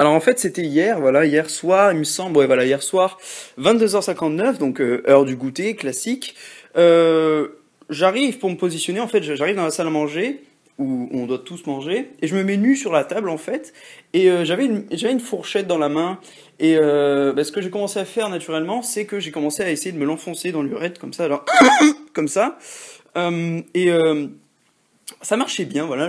Alors en fait, c'était hier, voilà, hier soir, il me semble, ouais, voilà, hier soir, 22h59, donc heure du goûter, classique. Euh, J'arrive pour me positionner, en fait, j'arrive dans la salle à manger, où on doit tous manger, et je me mets nu sur la table, en fait, et j'avais une fourchette dans la main, et ce que j'ai commencé à faire naturellement, c'est que j'ai commencé à essayer de me l'enfoncer dans l'urètre, comme ça, alors, comme ça, et ça marchait bien, voilà,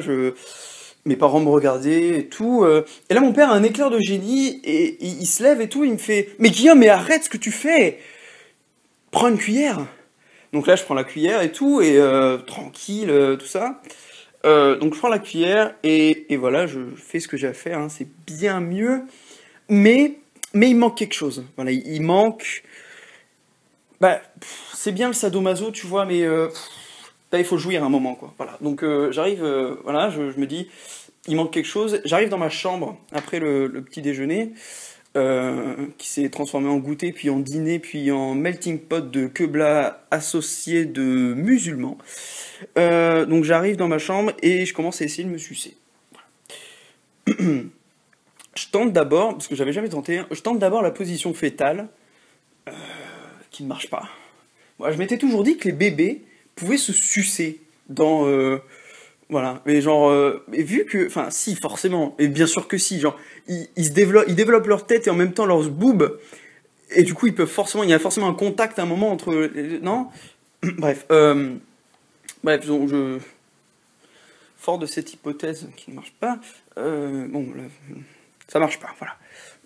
mes parents me regardaient et tout. Et là, mon père a un éclair de génie et il se lève et tout. Il me fait: Mais Guillaume, mais arrête ce que tu fais! Prends une cuillère! Donc là, je prends la cuillère et tout, et tranquille, tout ça. Donc je prends la cuillère et voilà, je fais ce que j'ai à faire. Hein, c'est bien mieux. Mais, mais il manque quelque chose. Voilà, il manque. Bah, c'est bien le sadomaso, tu vois, mais là, il faut jouir un moment, quoi. Voilà. Donc j'arrive, voilà, je me dis, il manque quelque chose. J'arrive dans ma chambre après le petit déjeuner, qui s'est transformé en goûter, puis en dîner, puis en melting pot de quebla associé de musulmans. Donc j'arrive dans ma chambre et je commence à essayer de me sucer. Je tente d'abord, parce que j'avais jamais tenté, hein, je tente d'abord la position fétale, qui ne marche pas. Moi, je m'étais toujours dit que les bébés pouvaient se sucer dans, voilà, mais genre, et vu que, enfin, si, forcément, et bien sûr que si, genre, ils développent leur tête et en même temps leurs boobs, et du coup, ils peuvent forcément, il y a forcément un contact à un moment entre, non? Bref, donc fort de cette hypothèse qui ne marche pas, bon, là, ça marche pas, voilà.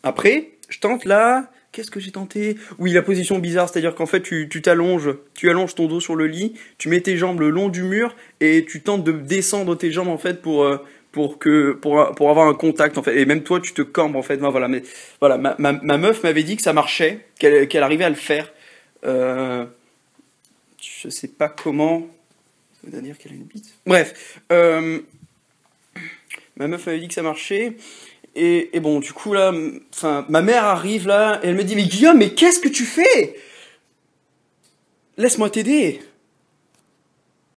Après, je tente là. Qu'est-ce que j'ai tenté? Oui, la position bizarre, c'est-à-dire qu'en fait, tu t'allonges, tu allonges ton dos sur le lit, tu mets tes jambes le long du mur et tu tentes de descendre tes jambes en fait pour avoir un contact en fait. Et même toi, tu te cambres en fait. Ben, voilà, mais voilà, ma meuf m'avait dit que ça marchait, qu'elle arrivait à le faire. Euh, je sais pas comment. Ça veut dire qu'elle a une bite. Bref, ma meuf m'avait dit que ça marchait. Et bon, du coup, là, enfin, ma mère arrive là, et elle me dit: Mais Guillaume, mais qu'est-ce que tu fais? Laisse-moi t'aider.